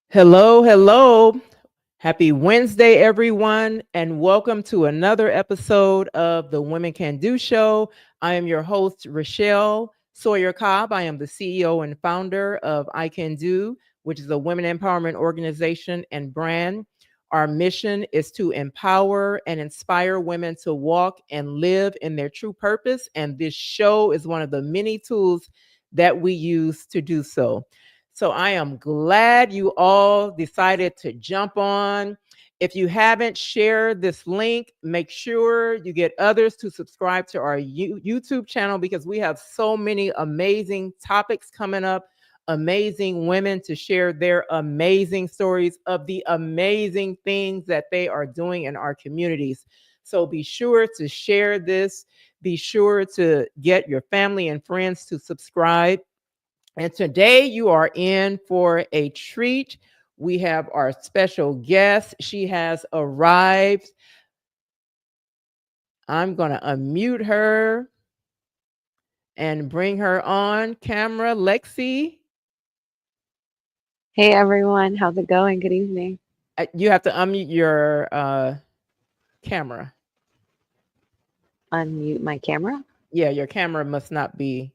Hello, hello. Happy Wednesday, everyone, and welcome to another episode of the Women Can Do Show. I am your host, Rochelle Sawyer Cobb. I am the CEO and founder of I Can Do, which is a women empowerment organization and brand. Our mission is to empower and inspire women to walk and live in their true purpose. And this show is one of the many tools that we use to do so. So I am glad you all decided to jump on. If you haven't shared this link, make sure you get others to subscribe to our YouTube channel because we have so many amazing topics coming up, amazing women to share their amazing stories of the amazing things that they are doing in our communities. So be sure to share this. Be sure to get your family and friends to subscribe. And today you are in for a treat. We have our special guest. She has arrived. I'm going to unmute her and bring her on camera. Lexi, Hey everyone, how's it going? Good evening. you have to unmute your camera. Unmute my camera. Yeah, your camera must not be.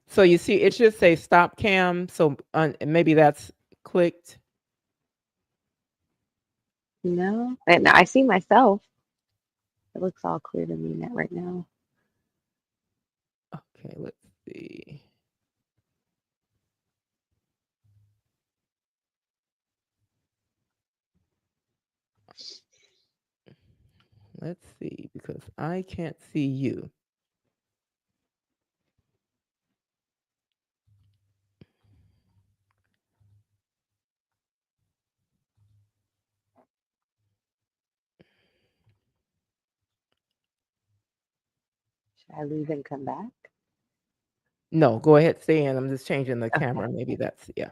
So you see, it should say stop cam. So maybe that's clicked. No, and I see myself. It looks all clear to me right now. Okay, let's see. Let's see, because I can't see you. Should I leave and come back? No, go ahead, stay in. I'm just changing the Okay. camera. Maybe that's, yeah.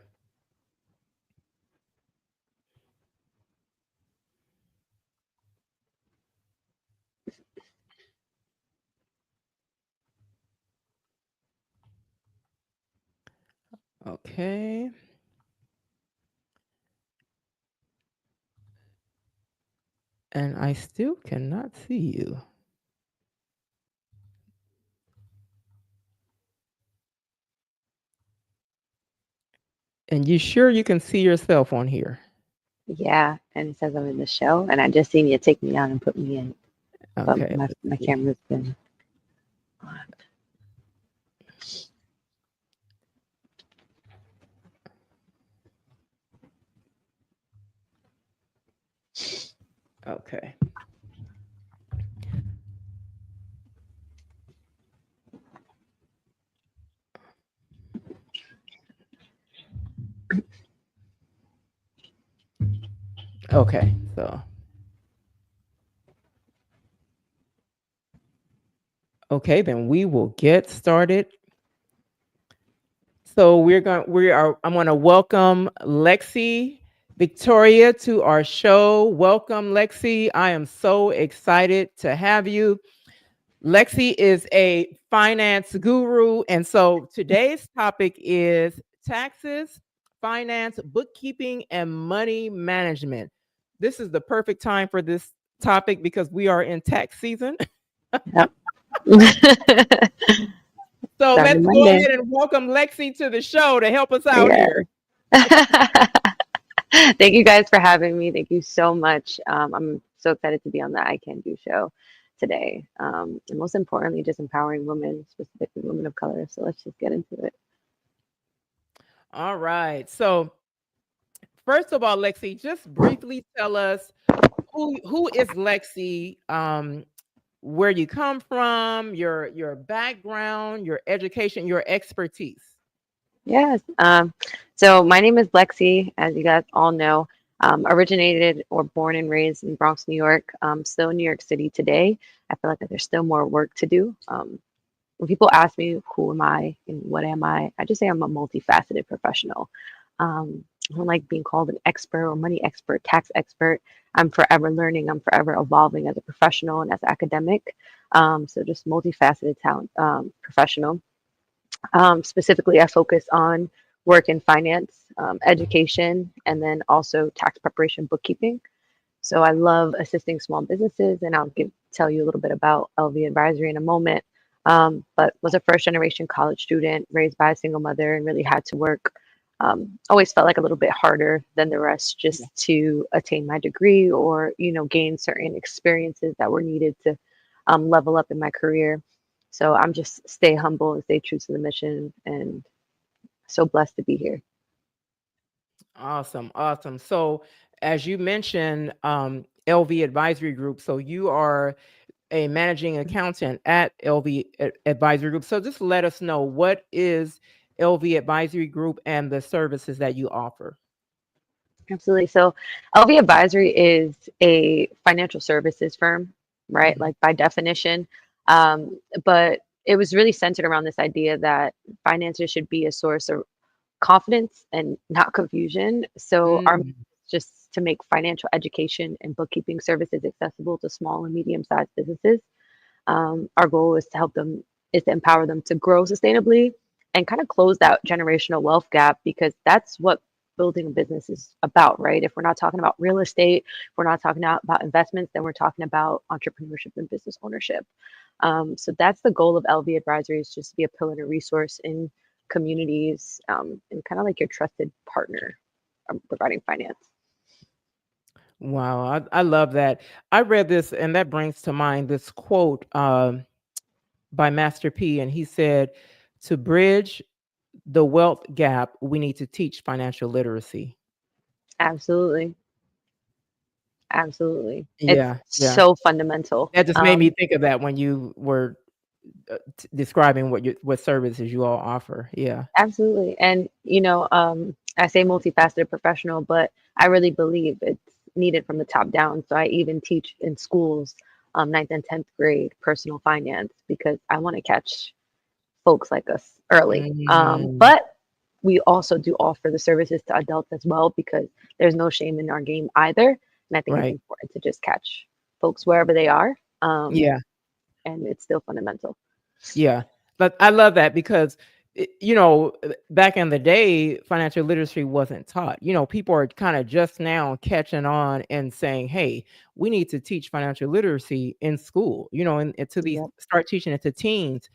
Okay. And I still cannot see you. And you sure you can see yourself on here? Yeah, and it says I'm in the show, and I just seen you take me on and put me in, but Okay, let's my see. camera's been on. Okay. Okay. So, okay, then we will get started. So I'm going to welcome Lexi Victoria to our show. Welcome, Lexi. I am so excited to have you. Lexi is a finance guru. And so today's topic is taxes, finance, bookkeeping, and money management. This is the perfect time for this topic because we are in tax season. Yep. So Starting let's go Monday. ahead and welcome Lexi to the show to help us out Yeah. here. Thank you guys for having me. Thank you so much. I'm so excited to be on the I Can Do show today. And most importantly, just empowering women, specifically women of color. So let's just get into it. All right. So first of all, Lexi, just briefly tell us who is Lexi, where you come from, your background, your education, your expertise. Yes. So my name is Lexi, as you guys all know. Originated or born and raised in Bronx, New York. Still in New York City today. I feel like that there's still more work to do. When people ask me who am I and what am I just say I'm a multifaceted professional. I don't like being called an expert or money expert, tax expert. I'm forever learning. I'm forever evolving as a professional and as academic. So just multifaceted talent professional. Specifically, I focus on work in finance, education, and then also tax preparation, bookkeeping. So I love assisting small businesses, and tell you a little bit about LV Advisory in a moment. But was a first generation college student raised by a single mother and really had to work. Always felt like a little bit harder than the rest Yeah. just to attain my degree or gain certain experiences that were needed to level up in my career. So I'm just stay humble and stay true to the mission, and so blessed to be here. Awesome, awesome. So, as you mentioned, LV Advisory Group. So you are a managing accountant at LV Advisory Group. So just let us know, what is LV Advisory Group and the services that you offer. Absolutely. So LV Advisory is a financial services firm, right? Mhm. Like by definition. But it was really centered around this idea that finances should be a source of confidence and not confusion. So our mission Mm, is just to make financial education and bookkeeping services accessible to small and medium-sized businesses. Our goal is to empower them to grow sustainably and kind of close that generational wealth gap, because that's what building a business is about, right? If we're not talking about real estate, if we're not talking about investments, then we're talking about entrepreneurship and business ownership. So that's the goal of LV Advisory, is just to be a pillar and a resource in communities, and kind of like your trusted partner, providing finance. wow, I love that. I read this, and that brings to mind this quote by Master P, and he said, "To bridge the wealth gap, we need to teach financial literacy." Absolutely. Absolutely. It's Yeah, yeah. so fundamental. That just made me think of that when you were describing what services you all offer. Yeah. Absolutely. And, I say multifaceted professional, but I really believe it's needed from the top down. So I even teach in schools, ninth and 10th grade personal finance, because I want to catch folks like us early. Mm, But we also do offer the services to adults as well, because there's no shame in our game either. And I think it's right. important to just catch folks wherever they are. Um, Yeah. and it's still fundamental. Yeah, but I love that because back in the day, financial literacy wasn't taught. People are kind of just now catching on and saying, "Hey, we need to teach financial literacy in school." And to these Yep. start teaching it to teens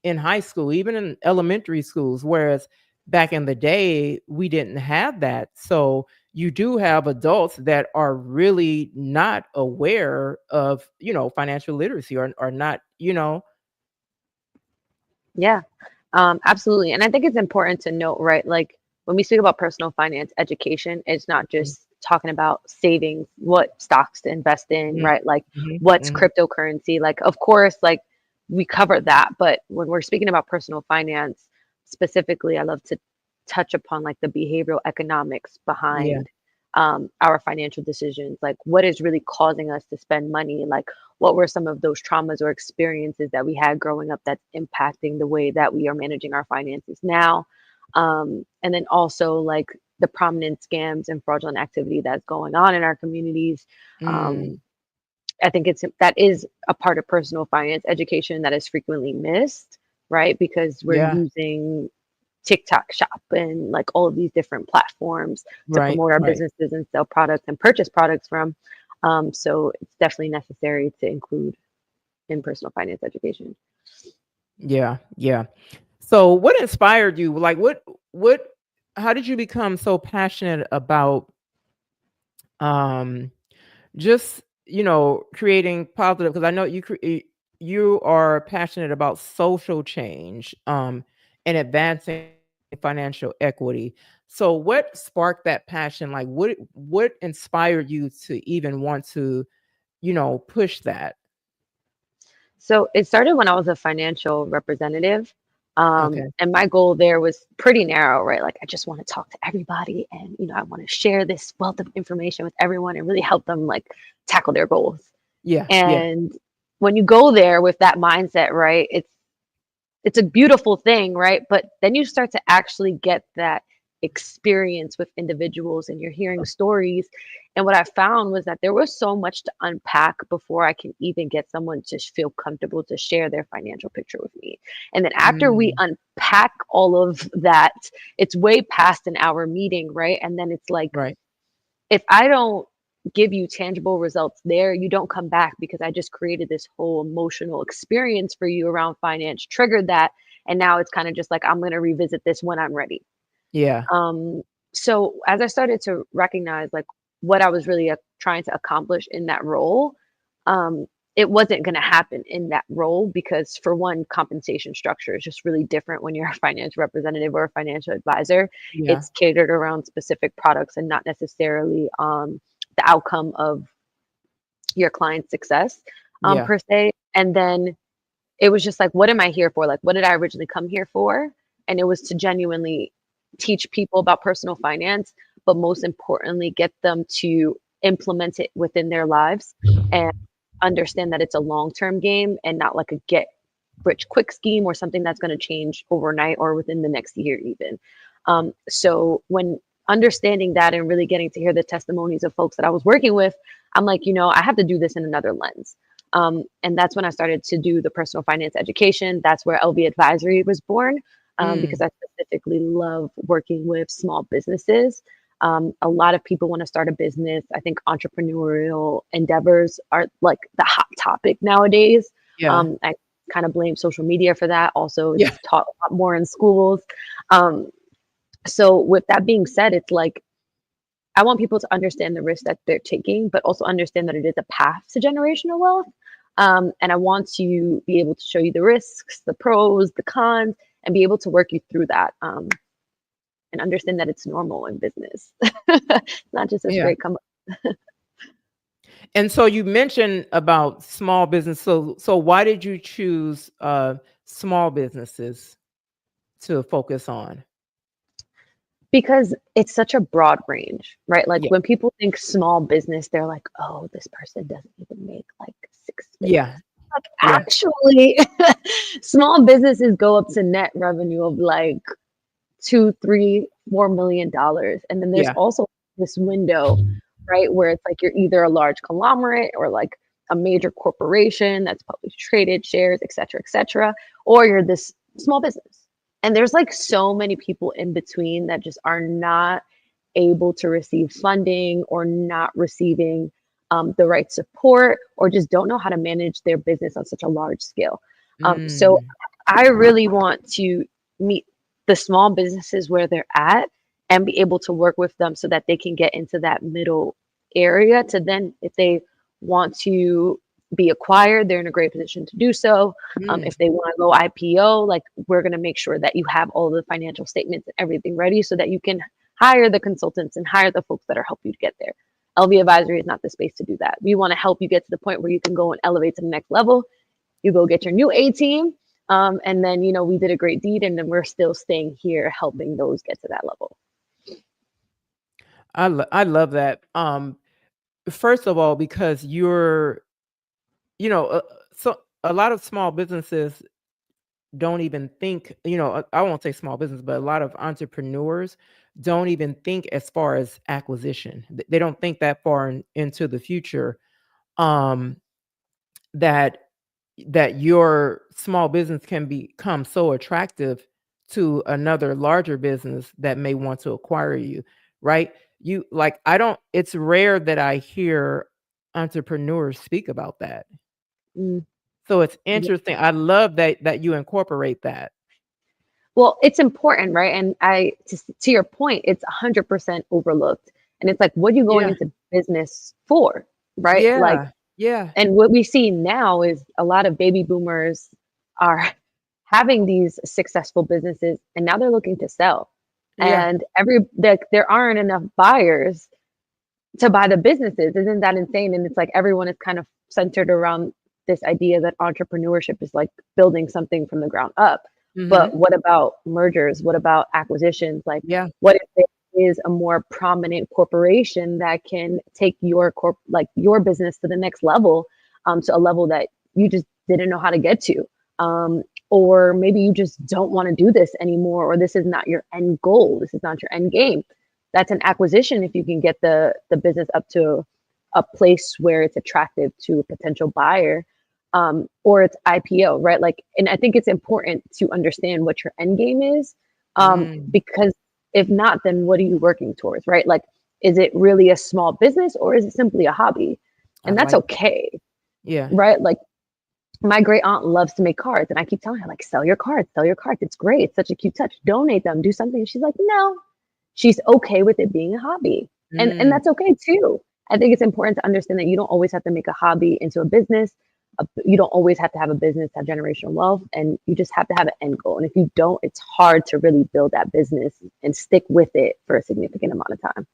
in high school, even in elementary schools. Whereas back in the day, we didn't have that. So you do have adults that are really not aware of financial literacy, or not. Yeah, absolutely. And I think it's important to note, right? Like when we speak about personal finance education, it's not just talking about savings, what stocks to invest in, Mhm, right? Like mhm, what's mhm. cryptocurrency. Like, of course, like we cover that. But when we're speaking about personal finance specifically, I love to touch upon like the behavioral economics Yeah. behind our financial decisions. Like what is really causing us to spend money? Like what were some of those traumas or experiences that we had growing up that's impacting the way that we are managing our finances now? And then also like the prominent scams and fraudulent activity that's going on in our communities. Mm, Um, I think that is a part of personal finance education that is frequently missed, right? Because we're yeah. using TikTok shop and like all of these different platforms to Right, promote our right. businesses and sell products and purchase products from. So it's definitely necessary to include in personal finance education. Yeah, yeah. So what inspired you? Like, what how did you become so passionate about, um, just, creating positive, because I know you are passionate about social change, and advancing financial equity. So what sparked that passion? Like, what inspired you to even want to, push that? So it started when I was a financial representative. Okay. And my goal there was pretty narrow, right? Like I just want to talk to everybody and I want to share this wealth of information with everyone and really help them like tackle their goals. Yeah, yeah. And when you go there with that mindset, right, it's a beautiful thing, right? But then you start to actually get that experience with individuals and you're hearing stories And what I found was that there was so much to unpack before I can even get someone to feel comfortable to share their financial picture with me. And then after we Mm, unpack all of that, it's way past an hour meeting, right? And then it's like, right. if I don't give you tangible results there, you don't come back because I just created this whole emotional experience for you around finance, triggered that. And now it's kind of just like, I'm going to revisit this when I'm ready. Yeah. Um, so as I started to recognize like what I was really trying to accomplish in that role, um, it wasn't going to happen in that role because for one, compensation structure is just really different when you're a financial representative or a financial advisor. Yeah. It's catered around specific products and not necessarily the outcome of your client's success Yeah. per se. And then it was just like, what am I here for? Like, what did I originally come here for? And it was to genuinely teach people about personal finance, but most importantly, get them to implement it within their lives and understand that it's a long-term game and not like a get rich quick scheme or something that's going to change overnight or within the next year even. So when understanding that and really getting to hear the testimonies of folks that I was working with, I'm like, I have to do this in another lens. And that's when I started to do the personal finance education. That's where LV Advisory was born, because Mm, I specifically love working with small businesses. A lot of people want to start a business. I think entrepreneurial endeavors are like the hot topic nowadays. yeah. I kind of blame social media for that. Also, Yeah. it's taught a lot more in schools. Um, so, with that being said, it's like I want people to understand the risk that they're taking, but also understand that it is a path to generational wealth. And I want to be able to show you the risks, the pros, the cons, and be able to work you through that, and understand that it's normal in business, not just a Yeah. straight come. And so you mentioned about small business. So why did you choose small businesses to focus on? Because it's such a broad range, right? Like Yeah. when people think small business, they're like, oh, this person doesn't even make like six Yeah. figures. Like Yeah. actually, small businesses go up to net revenue of like two, three, $4 million. And then there's Yeah. also this window, right, where it's like you're either a large conglomerate or like a major corporation that's publicly traded, shares, et cetera, or you're this small business. And there's like so many people in between that just are not able to receive funding or not receiving the right support or just don't know how to manage their business on such a large scale. So Mm, I really want to meet the small businesses where they're at and be able to work with them so that they can get into that middle area to then, if they want to be acquired, they're in a great position to do so. mm. If they want to go IPO, like we're going to make sure that you have all the financial statements and everything ready so that you can hire the consultants and hire the folks that are help you to get there. LV Advisory is not the space to do that. We want to help you get to the point where you can go and elevate to the next level. You go get your new A team, and then we did a great deed, and then we're still staying here helping those get to that level. I love that. First of all, because you know, uh, so a lot of small businesses don't even think, I won't say small business, but a lot of entrepreneurs don't even think as far as acquisition. They don't think that far into the future. Um, that your small business can become so attractive to another larger business that may want to acquire you, right? You like I don't It's rare that I hear entrepreneurs speak about that. Mm, So it's yeah. interesting. I love that you incorporate that. Well, it's important, right? And to your point, it's 100% overlooked. And it's like, what are you going Yeah. into business for, right? Like, Yeah. Yeah. and what we see now is a lot of baby boomers are having these successful businesses, and now they're looking to sell. Yeah. And there aren't enough buyers to buy the businesses. Isn't that insane? And it's like everyone is kind of centered around this idea that entrepreneurship is like building something from the ground up. But Mhm. what about mergers? What about acquisitions? Like, Yeah. what if there is a more prominent corporation that can take your business to the next level, to a level that you just didn't know how to get to? Or maybe you just don't want to do this anymore, or this is not your end goal. This is not your end game. that's an acquisition if you can get the business up to a place where it's attractive to a potential buyer, or it's IPO, right? Like, and I think it's important to understand what your end game is, Mm, because if not, then what are you working towards, right? Like, is it really a small business or is it simply a hobby? I And that's like that. okay, Yeah. right? Like, my great aunt loves to make cards, and I keep telling her, like, sell your cards, sell your cards. It's great. It's such a cute touch. Donate them, do something. She's like, no. She's okay with it being a hobby. And Mm, that's okay too. I think it's important to understand that you don't always have to make a hobby into a business. You don't always have to have a business to have generational wealth, and you just have to have an end goal. And if you don't, it's hard to really build that business and stick with it for a significant amount of time.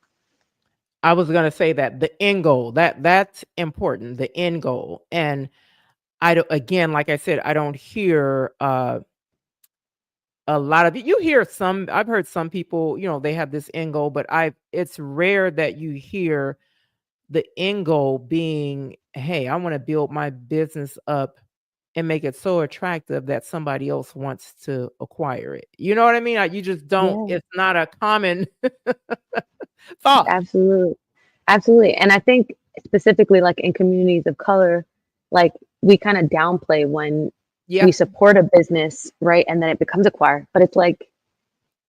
I was gonna say that the end goal, that's important, the end goal. And I don't, again, like I said, I don't hear a lot of you hear some. I've heard some people, they have this end goal, but I it's rare that you hear the end goal being, hey, I want to build my business up and make it so attractive that somebody else wants to acquire it. You know what I mean? You just don't, Yeah, it's not a common thought. absolutely. Absolutely. And I think specifically like in communities of color, like we kind of downplay when Yeah. we support a business, right? And then it becomes acquired. But it's like,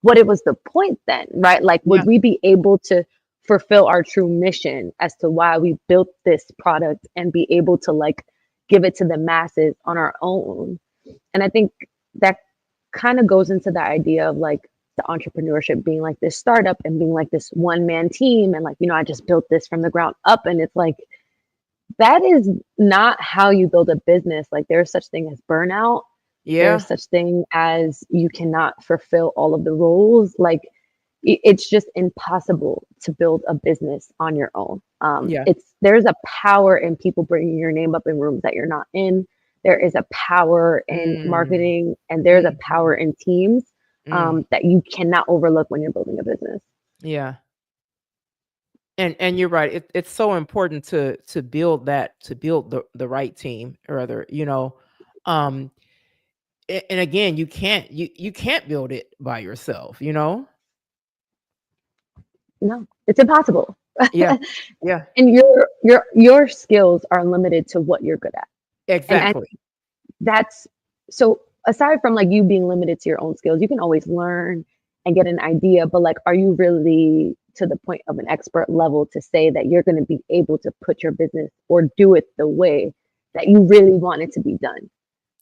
what it was the point then, right? Like, Yeah. would we be able to fulfill our true mission as to why we built this product and be able to like give it to the masses on our own? And I think that kind of goes into the idea of like the entrepreneurship being like this startup and being like this one man team. And like, I just built this from the ground up. And it's like, that is not how you build a business. Like, there's such thing as burnout. There's Yeah. such thing as you cannot fulfill all of the roles. Like, it's just impossible to build a business on your own. Yeah. There's a power in people bringing your name up in rooms that you're not in. There is a power in Mm, marketing, and there's a power mhm, in teams, mm, that you cannot overlook when you're building a business. yeah. And you're right. It's so important to build that, to build the right team, or rather, um and again, you can't build it by yourself. No, it's impossible. Yeah. Yeah. And your skills are limited to what you're good at. And I Exactly. that's so aside from like you being limited to your own skills, you can always learn and get an idea, but like, are you really to the point of an expert level to say that you're going to be able to put your business or do it the way that you really want it to be done?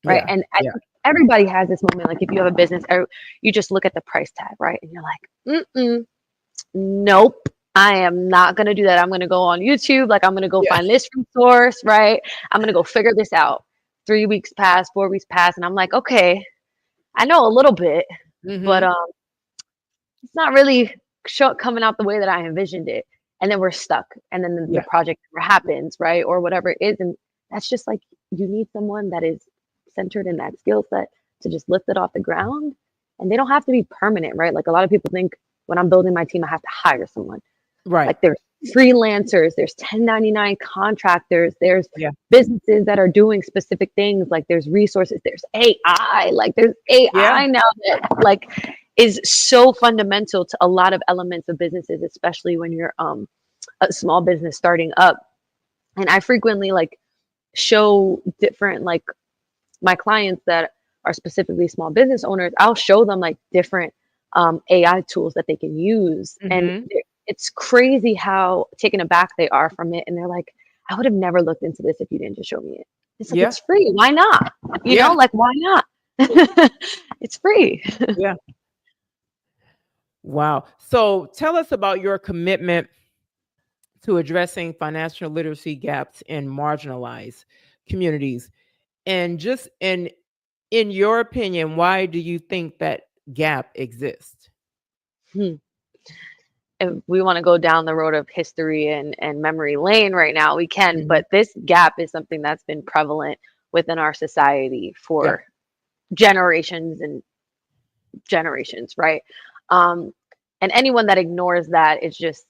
Right. Yeah. And I Yeah. think everybody has this moment, like if you have a business or you just look at the price tag, right? And you're like, mm-mm, nope. I am not going to do that. I'm going to go on YouTube. Like, I'm going to go Yeah. find this from source, right? I'm going to go figure this out. 3 weeks pass, 4 weeks pass, and I'm like, okay, I know a little bit, but Mhm. it's not really coming out the way that I envisioned it. And then we're stuck, and then the Yeah. project never happens, right? Or whatever it is, and that's just like you need someone that is centered in that skill set to just lift it off the ground, and they don't have to be permanent, right? Like a lot of people think when I'm building my team, I have to hire someone. Right. Like there's freelancers, there's 1099 contractors, there's Yeah. businesses that are doing specific things, like there's resources, there's AI, like there's Yeah. AI now that like is so fundamental to a lot of elements of businesses, especially when you're a small business starting up. And I frequently like show different like my clients that are specifically small business owners, I'll show them like different AI tools that they can use. And Mhm. it's crazy how taken aback they are from it. And they're like, I would have never looked into this if you didn't just show me it. It's like, Yeah. it's free. Why not? Yeah. Like, why not? It's free. Yeah. Wow. So tell us about your commitment to addressing financial literacy gaps in marginalized communities. And just in your opinion, why do you think that gap exists? Hmm. If we want to go down the road of history and memory lane right now, we can. Mhm. But this gap is something that's been prevalent within our society Yeah. for generations and generations, right? Um, and anyone that ignores that is just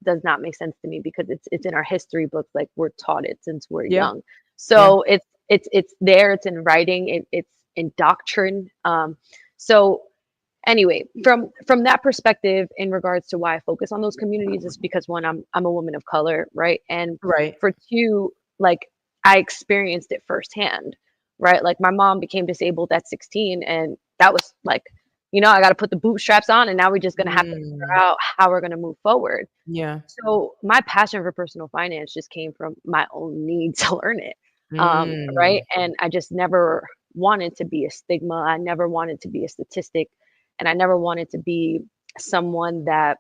does not make sense to me because it's in our history books, like we're taught it since we're Yeah. young. Yeah. So it's there, it's in writing, it's in doctrine. So anyway, from that perspective, in regards to why I focus on those communities, is because one, I'm a woman of color, right? And Right. for two, like, I experienced it firsthand, right? Like, my mom became disabled at 16, and that was like, I got to put the bootstraps on, and now we're just gonna have to figure Mm, out how we're gonna move forward. yeah. So my passion for personal finance just came from my own need to learn it, Mm, right? And I just never wanted to be a stigma. I never wanted to be a statistic, and I never wanted to be someone that,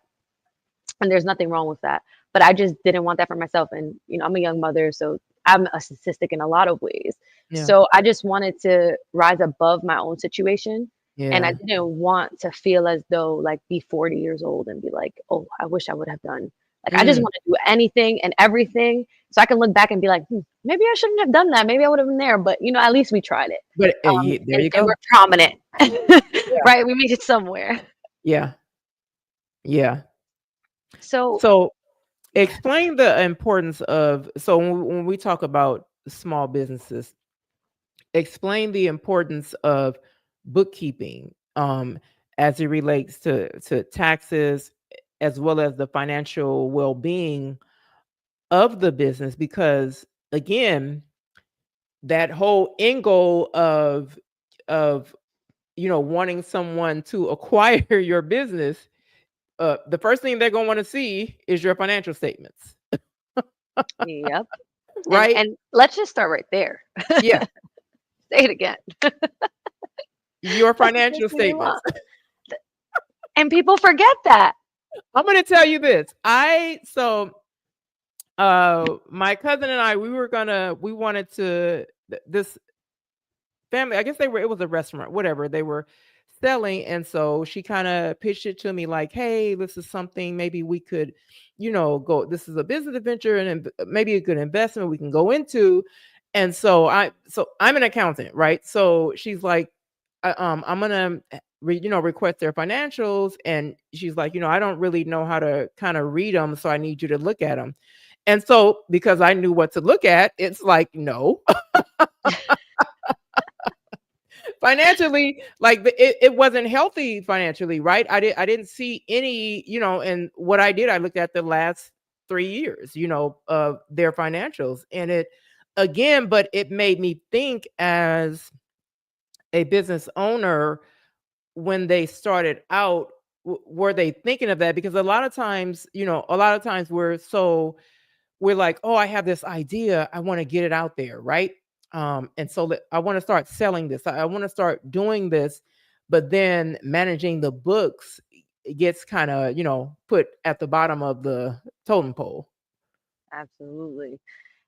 and there's nothing wrong with that, but I just didn't want that for myself. And I'm a young mother, so I'm a statistic in a lot of ways. yeah. So I just wanted to rise above my own situation. And I Yeah. didn't want to feel as though, like, be 40 years old and be like, oh, I wish I would have done. Like, I just Mm, want to do anything and everything so I can look back and be like, maybe I shouldn't have done that. Maybe I would have been there. But, at least we tried it. but there you And go. we're prominent, Yeah. right? We made it somewhere. Yeah. Yeah. So, So explain the importance of, so when we talk about small businesses, explain the importance of bookkeeping, as it relates to taxes, as well as the financial well-being of the business, because again, that whole end goal of wanting someone to acquire your business, the first thing they're going to want to see is your financial statements, yep. And right? and let's just start right there. Yeah, Say it again. your That's the first financial thing they statements. want. And people forget that. I'm going to tell you this. My cousin and I, we wanted to, this family, I guess it was a restaurant, whatever they were selling. And so she kind of pitched it to me like, hey, this is something maybe we could, go, this is a business adventure and maybe a good investment we can go into. And so I'm an accountant, right? So she's like, I'm gonna request their financials. And she's like, I don't really know how to kind of read them. So I need you to look at them. And so because I knew what to look at, it's like, no, financially, like it wasn't healthy financially, right? I didn't see any, and what I did, I looked at the last 3 years, of their financials, and it again, but it made me think as a business owner, when they started out, were they thinking of that? Because a lot of times we're like, oh, I have this idea. I want to get it out there. Right. And so I want to start selling this. I want to start doing this. But then managing the books, it gets kind of, put at the bottom of the totem pole. Absolutely.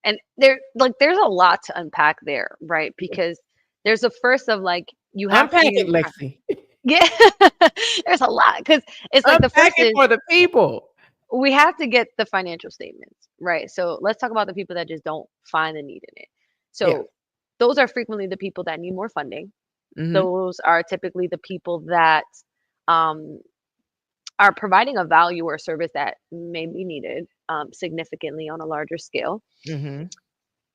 And there's a lot to unpack there, right? Because there's a first of, like, you have Unpack it, to Lexi. yeah. There's a lot, because it's like the Unpack first it is for the people. we have to get the financial statements, right? So let's talk about the people that just don't find the need in it. Yeah. So those are frequently the people that need more funding. Hmm. Those are typically the people that um, are providing a value or service that may be needed significantly on a larger scale. Hmm.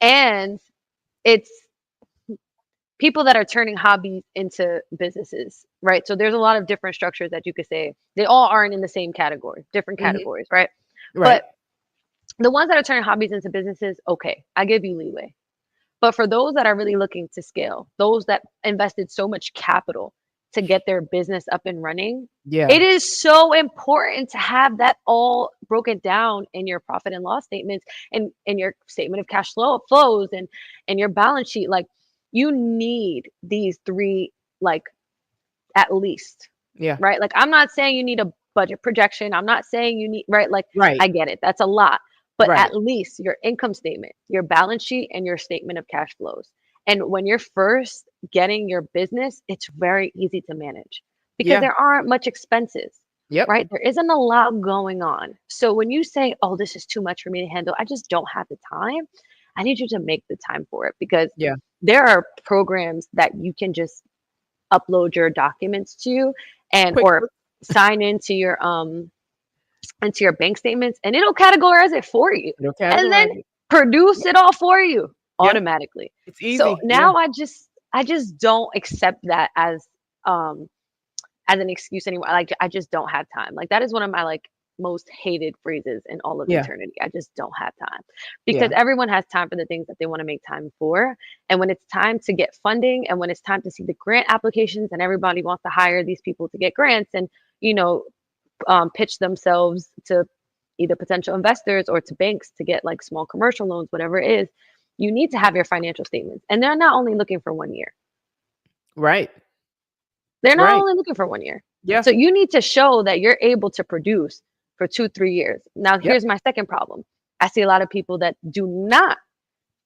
And it's people that are turning hobbies into businesses, right? So there's a lot of different structures that you could say. They all aren't in the same category, different Hmm. categories, right? Right. But the ones that are turning hobbies into businesses, okay, I give you leeway. But for those that are really looking to scale, those that invested so much capital to get their business up and running, Yeah. it is so important to have that all broken down in your profit and loss statements, and in your statement of cash flows, and your balance sheet. Like, you need these three, like, at least, Yeah. right? Like, I'm not saying you need a budget projection. I'm not saying you need, right? Like, Right. I get it. That's a lot. But Right. at least your income statement, your balance sheet, and your statement of cash flows. And when you're first getting your business, it's very easy to manage because Yeah. there aren't much expenses, Yep. right? There isn't a lot going on. So when you say, oh, this is too much for me to handle, I just don't have the time, I need you to make the time for it, because Yeah. there are programs that you can just upload your documents to, and Quick. or sign into your bank statements, and it'll categorize it for you, It'll and then categorize it. produce it all for you Yeah. automatically. It's So easy. Yeah. now I just don't accept that as um as an excuse anymore. Like, I just don't have time. Like, that is one of my like most hated phrases in all of Yeah. eternity. I just don't have time. Because Yeah. everyone has time for the things that they want to make time for. And when it's time to get funding and when it's time to see the grant applications and everybody wants to hire these people to get grants and, you know, pitch themselves to either potential investors or to banks to get like small commercial loans, whatever it is, you need to have your financial statements. And they're not only looking for 1 year. Right. They're not Right. only looking for 1 year. Yeah. So you need to show that you're able to produce for 2, 3 years. Now, Yep. here's my second problem. I see a lot of people that do not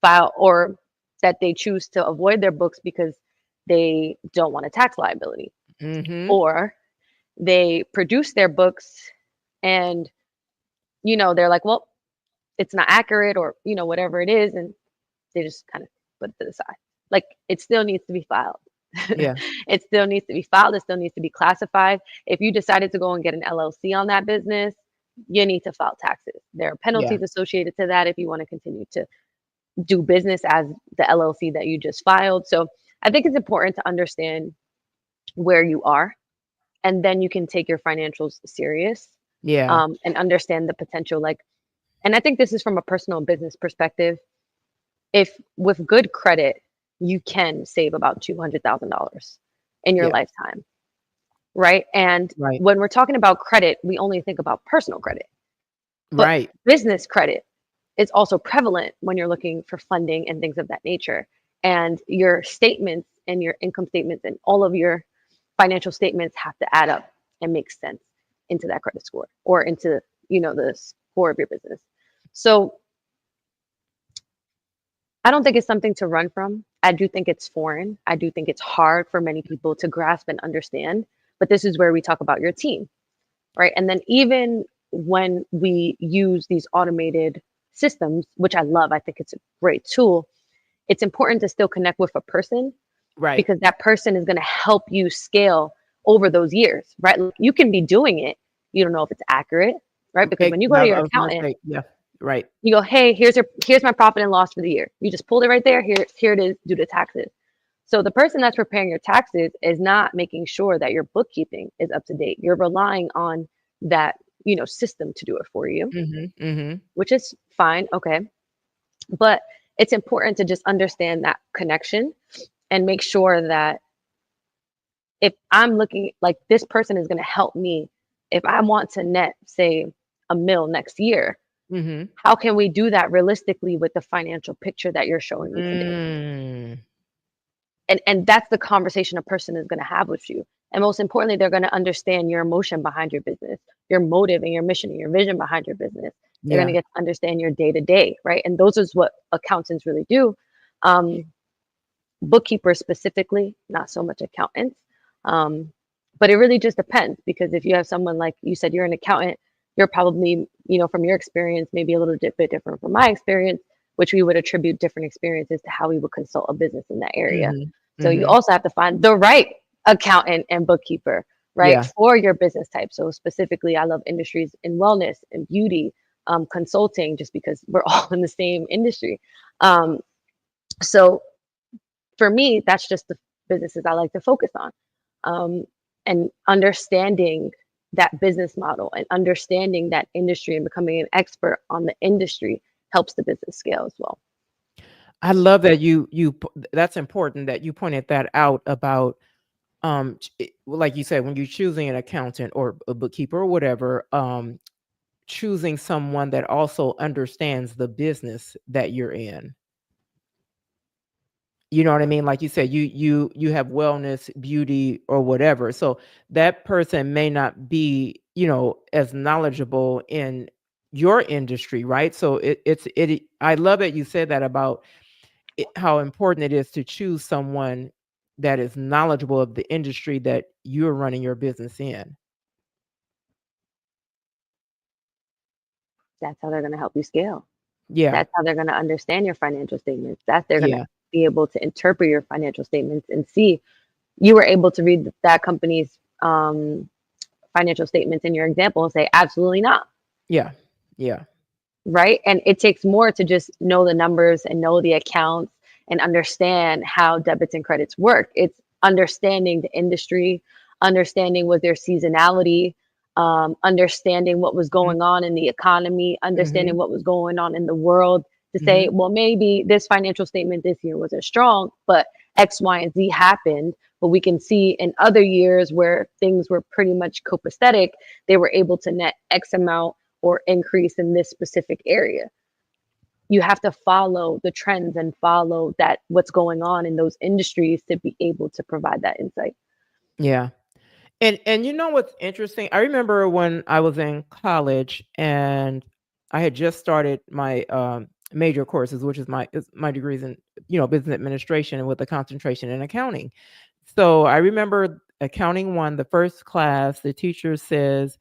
file or that they choose to avoid their books because they don't want a tax liability Mm-hmm. or they produce their books and, they're like, well, it's not accurate or, whatever it is. And they just kind of put it to the side. Like it still needs to be filed. Yeah. It still needs to be filed. It still needs to be classified. If you decided to go and get an LLC on that business, you need to file taxes. There are Yeah. penalties associated to that if you want to continue to do business as the LLC that you just filed. So I think it's important to understand where you are, and then you can take your financials serious, Yeah. and understand the potential. Like, and I think this is from a personal business perspective. If with good credit, you can save about $200,000 in your Yeah. lifetime, right? And Right. when we're talking about credit, we only think about personal credit, but Right. business credit is also prevalent when you're looking for funding and things of that nature. And your statements and your income statements and all of your financial statements have to add up and make sense into that credit score or into, the score of your business. So I don't think it's something to run from. I do think it's foreign. I do think it's hard for many people to grasp and understand. But this is where we talk about your team, right? And then even when we use these automated systems, which I love, I think it's a great tool, it's important to still connect with a person Right. because that person is going to help you scale over those years, right? Like, you can be doing it. You don't know if it's accurate, right? Because when you go to your I was gonna accountant, say, yeah. Right. you go, hey, here's my profit and loss for the year. You just pulled it right there. Here it is due to taxes. So the person that's preparing your taxes is not making sure that your bookkeeping is up to date. You're relying on that, system to do it for you, Mhm. Mhm. which is fine. Okay. But it's important to just understand that connection and make sure that if I'm looking like this person is going to help me, if I want to net, say, a mill next year, Mhm. how can we do that realistically with the financial picture that you're showing me today? Mm. And that's the conversation a person is going to have with you. And most importantly, they're going to understand your emotion behind your business, your motive and your mission and your vision behind your business. They're going to Yeah. get to understand your day to day, right? And those is what accountants really do. Um, Bookkeepers specifically, not so much accountants. Um, but it really just depends because if you have someone like you said, you're an accountant, you're probably, from your experience, maybe a little bit different from my experience, which we would attribute different experiences to how we would consult a business in that area. Mhm. So you Mhm. also have to find the right accountant and bookkeeper, right, Yeah. for your business type. So specifically, I love industries in wellness and beauty, consulting, just because we're all in the same industry. Um, so for me, that's just the businesses I like to focus on. Um, and understanding that business model and understanding that industry and becoming an expert on the industry helps the business scale as well. I love that that's important that you pointed that out about like you said when you're choosing an accountant or a bookkeeper or whatever, choosing someone that also understands the business that you're in. You know what I mean? Like you said, you have wellness, beauty, or whatever. So that person may not be, as knowledgeable in your industry, right? So it. I love that you said that about how important it is to choose someone that is knowledgeable of the industry that you're running your business in. That's how they're going to help you scale. Yeah, That's how they're going to understand your financial statements. That they're going to yeah, be able to interpret your financial statements and see you were able to read that company's financial statements in your example and say, absolutely not. yeah, yeah, Right? And it takes more to just know the numbers and know the accounts and understand how debits and credits work. It's understanding the industry, understanding was there seasonality, understanding what was Mhm. going on in the economy, Mhm. understanding what was going on in the world to say, Mhm. well, maybe this financial statement this year wasn't strong, but X, Y, and Z happened. But we can see in other years where things were pretty much copacetic, they were able to net X amount or increase in this specific area. You have to follow the trends and follow that what's going on in those industries to be able to provide that insight. Yeah. And you know what's interesting? I remember when I was in college and I had just started my major courses, which is my degrees in business administration with a concentration in accounting. So I remember accounting one, the first class, the teacher says,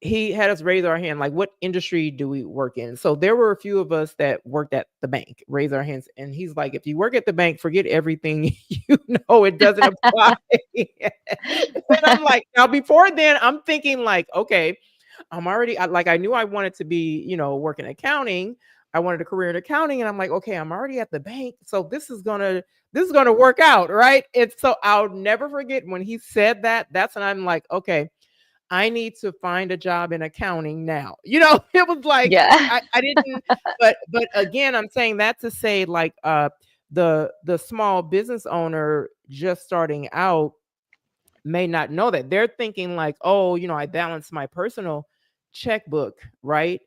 he had us raise our hand, like, what industry do we work in? So there were a few of us that worked at the bank, raise our hands. And he's like, if you work at the bank, forget everything it doesn't apply. And I'm like, now before then, I'm thinking like, okay, I knew I wanted to be, work in accounting. I wanted a career in accounting. And I'm like, okay, I'm already at the bank. So this is gonna work out, right? And so I'll never forget when he said that. That's when I'm like, okay, I need to find a job in accounting now. It was like Yeah. I didn't, but again, I'm saying that to say like the small business owner just starting out may not know that. They're thinking like, oh, I balance my personal checkbook, right?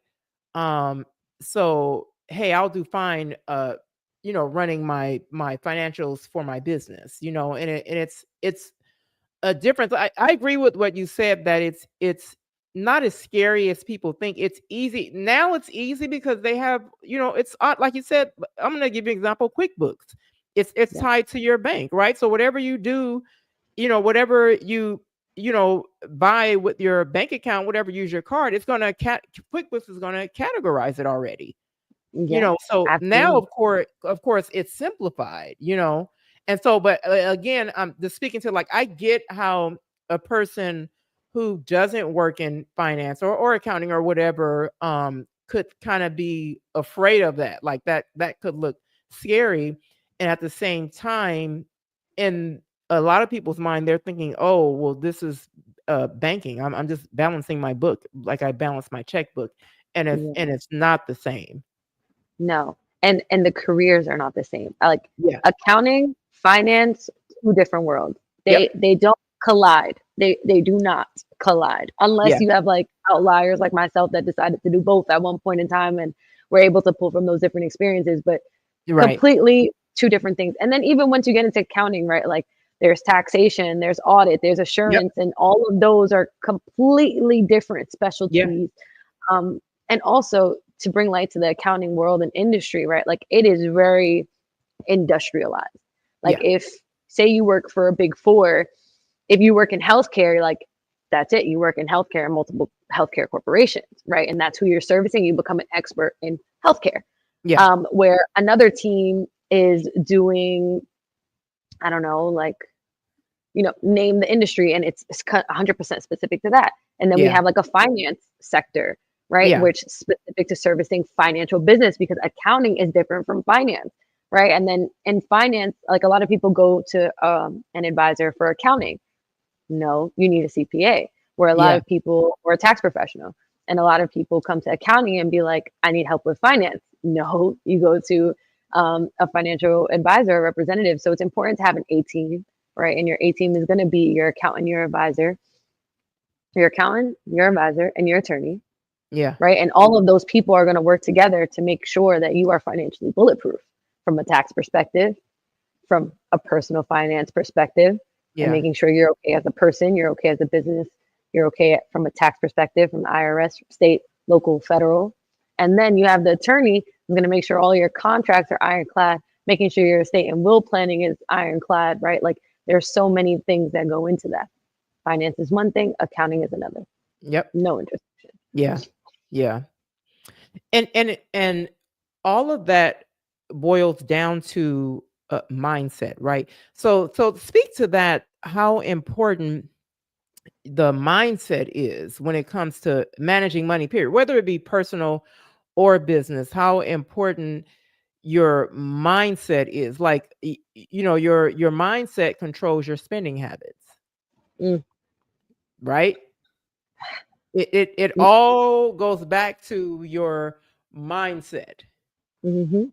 Um, so hey, I'll do fine running my financials for my business, and it's a difference. I agree with what you said that it's not as scary as people think. It's easy. Now it's easy because they have, it's like you said, I'm gonna give you an example, QuickBooks. It's Yeah. tied to your bank, right? So whatever you do, whatever you buy with your bank account, whatever use your card, it's gonna QuickBooks is gonna categorize it already. Yeah. So now Absolutely. of course it's simplified, and so but again, I'm just speaking to, like, I get how a person who doesn't work in finance or accounting or whatever could kind of be afraid of that, like that could look scary. And at the same time, in a lot of people's mind, they're thinking, oh well, this is banking. I'm just balancing my book like I balance my checkbook, and it's Yeah. and it's not the same. No. And the careers are not the same. I like Yeah. accounting, finance, two different worlds. Yep. They don't collide. They do not collide unless Yeah. you have like outliers like myself that decided to do both at one point in time and were able to pull from those different experiences, but Right. completely two different things. And then even once you get into accounting, right? Like there's taxation, there's audit, there's Yep. assurance, and all of those are completely different Yeah. specialties. Um, and also to bring light to the accounting world and industry, right? Like it is very industrialized. Like Yeah. if say you work for a big four, if you work in healthcare, you're like that's it. You work in healthcare and multiple healthcare corporations, right? And that's who you're servicing. You become an expert in healthcare. Yeah. Where another team is doing, I don't know, like name the industry, and it's 100% specific to that. And then we Yeah. have like a finance sector, right, Yeah. which is specific to servicing financial business because accounting is different from finance, right? And then in finance, like a lot of people go to an advisor for accounting. No, you need a CPA. Where a lot Yeah. of people, or a tax professional, and a lot of people come to accounting and be like, I need help with finance. No, you go to a financial advisor or representative. So it's important to have an A team, right? And your A team is going to be your accountant, your accountant, your advisor, and your attorney, Yeah. right? And all of those people are going to work together to make sure that you are financially bulletproof from a tax perspective, from a personal finance perspective, and Yeah. making sure you're okay as a person, you're okay as a business, you're okay from a tax perspective, from the IRS, state, local, federal. And then you have the attorney who's going to make sure all your contracts are ironclad, making sure your estate and will planning is ironclad, right? Like there's so many things that go into that. Finance is one thing, accounting is another. Yep. No intersection. Yeah. Yeah. And all of that boils down to mindset, right? So speak to that, how important the mindset is when it comes to managing money, period, whether it be personal or business, how important your mindset is. Like your mindset controls your spending habits. right? It Mm, all goes back to your mindset. mm-hmm.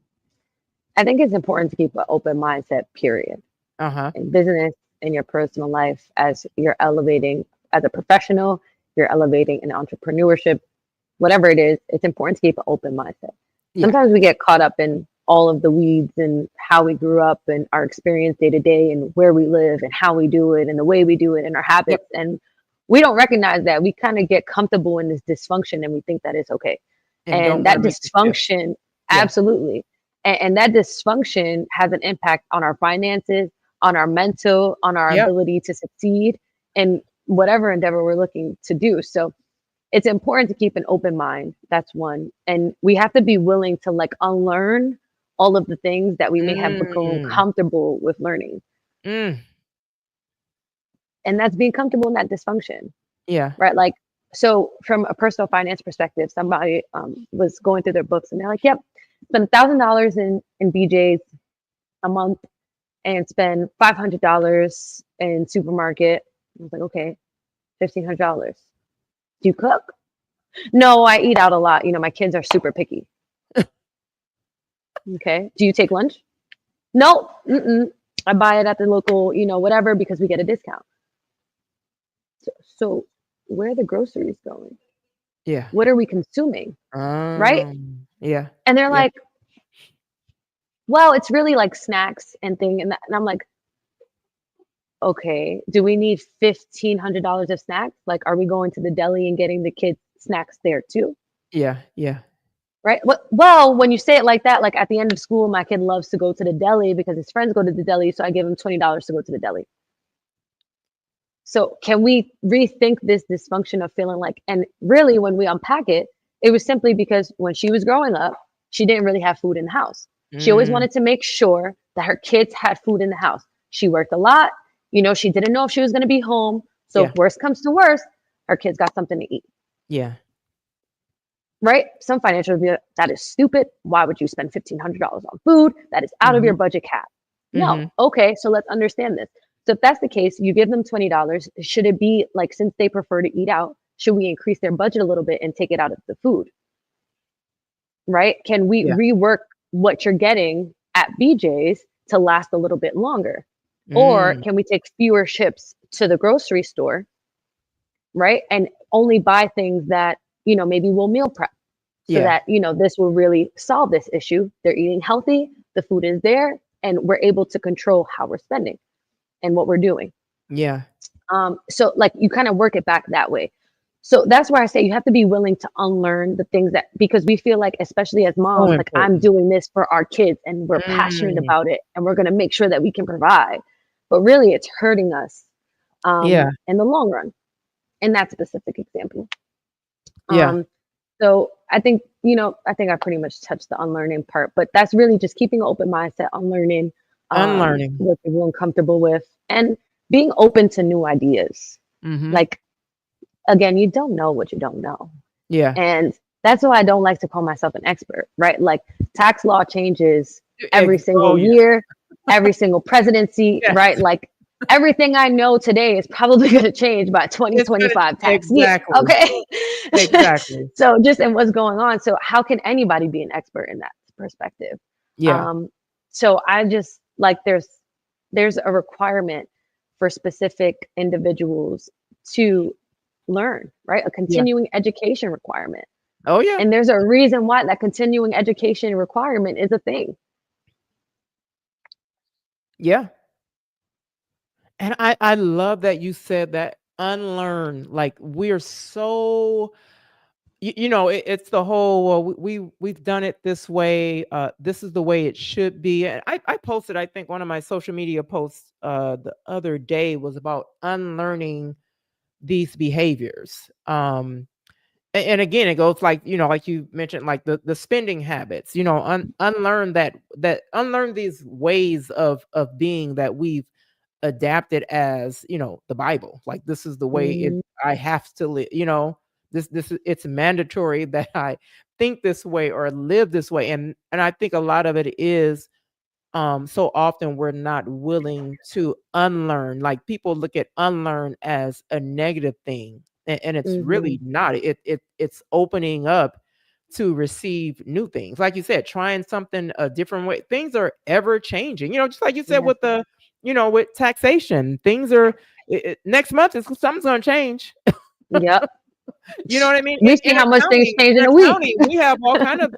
I think it's important to keep an open mindset, period, Uh-huh. in business, in your personal life, as you're elevating as a professional, you're elevating in entrepreneurship, whatever it is, it's important to keep an open mindset. Yeah. Sometimes we get caught up in all of the weeds and how we grew up and our experience day to day and where we live and how we do it and the way we do it and our Yep. habits. And we don't recognize that. We kind of get comfortable in this dysfunction and we think that it's okay. And don't And want that to make the shift. dysfunction, Yeah. absolutely. And that dysfunction has an impact on our finances, on our mental, on our Yeah. ability to succeed in whatever endeavor we're looking to do. So it's important to keep an open mind. That's one. And we have to be willing to like unlearn all of the things that we may have become Mm. comfortable with learning. Mm. And that's being comfortable in that dysfunction, Yeah. right? Like, so from a personal finance perspective, somebody was going through their books and they're like, yep, spend $1,000 in BJ's a month and spend $500 in supermarket. I was like, okay, $1,500. Do you cook? No, I eat out a lot. You know, my kids are super picky. Okay. Do you take lunch? No. Mm-mm. I buy it at the local, whatever, because we get a discount. So where are the groceries going? Yeah. What are we consuming? Right? Yeah. And they're Yeah. like, well, it's really like snacks and thing. And I'm like, okay, do we need $1,500 of snacks? Like, are we going to the deli and getting the kids snacks there too? Yeah. Yeah. Right? Well, when you say it like that, like at the end of school, my kid loves to go to the deli because his friends go to the deli. So I give him $20 to go to the deli. So can we rethink this dysfunction of feeling like, and really when we unpack it, it was simply because when she was growing up, she didn't really have food in the house. She always Mm. wanted to make sure that her kids had food in the house. She worked a lot. She didn't know if she was going to be home. So Yeah. if worst comes to worst, her kids got something to eat. Yeah. Right? Some financial review, that is stupid. Why would you spend $1,500 on food? That is out of your Mhm. budget cap. No. Mhm. Okay, so let's understand this. So if that's the case, you give them $20. Should it be like, since they prefer to eat out, should we increase their budget a little bit and take it out of the food? Right? Can we Yeah. rework what you're getting at BJ's to last a little bit longer? Or Mm. can we take fewer trips to the grocery store, right? And only buy things that, maybe we'll meal prep so Yeah. that, this will really solve this issue. They're eating healthy, the food is there, and we're able to control how we're spending and what we're doing. Yeah. So like you kind of work it back that way. So that's why I say you have to be willing to unlearn the things that, because we feel like, especially as So moms, like I'm important. doing this for our kids and we're passionate Mm. about it and we're going to make sure that we can provide. But really, it's hurting us Yeah. in the long run in that specific example. Yeah. Um, so I think I pretty much touched the unlearning part, but that's really just keeping an open mindset, unlearning Unlearning. what you're uncomfortable with, and being open to new ideas. Mhm. Like, again, you don't know what you don't know. Yeah. And that's why I don't like to call myself an expert, right? Like, tax law changes every Oh, single yeah. year, every single presidency, right? Yes. Like, everything I know today is probably going to change by It's gonna 2025 tax year. exactly. Okay. Exactly. So, just in what's going on. So, how can anybody be an expert in that perspective? Yeah. Um, so, I just like there's a requirement for specific individuals to learn, right? A Yeah. continuing education requirement. Oh, yeah. And there's a reason why that continuing education requirement is a thing. Yeah. And I love that you said that unlearn. Like we're so it's the whole well, we've done it this way. This is the way it should be. And I posted, I think one of my social media posts the other day was about unlearning these behaviors. And again, it goes like, like you mentioned, like the spending habits, unlearn that unlearn these ways of being that we've adapted as, the Bible. Like this is the way it Mm, I have to live, it's mandatory that I think this way or live this way. And I think a lot of it is so often we're not willing to unlearn. Like people look at unlearn as a negative thing, and it's Hmm. really not. It's opening up to receive new things. Like you said, trying something a different way. Things are ever changing. Just like you said Yeah. with with taxation, things are next month. Something's going to change. Yep. You know what I mean? You see In how much things accounting, change in a week. we have all kind of,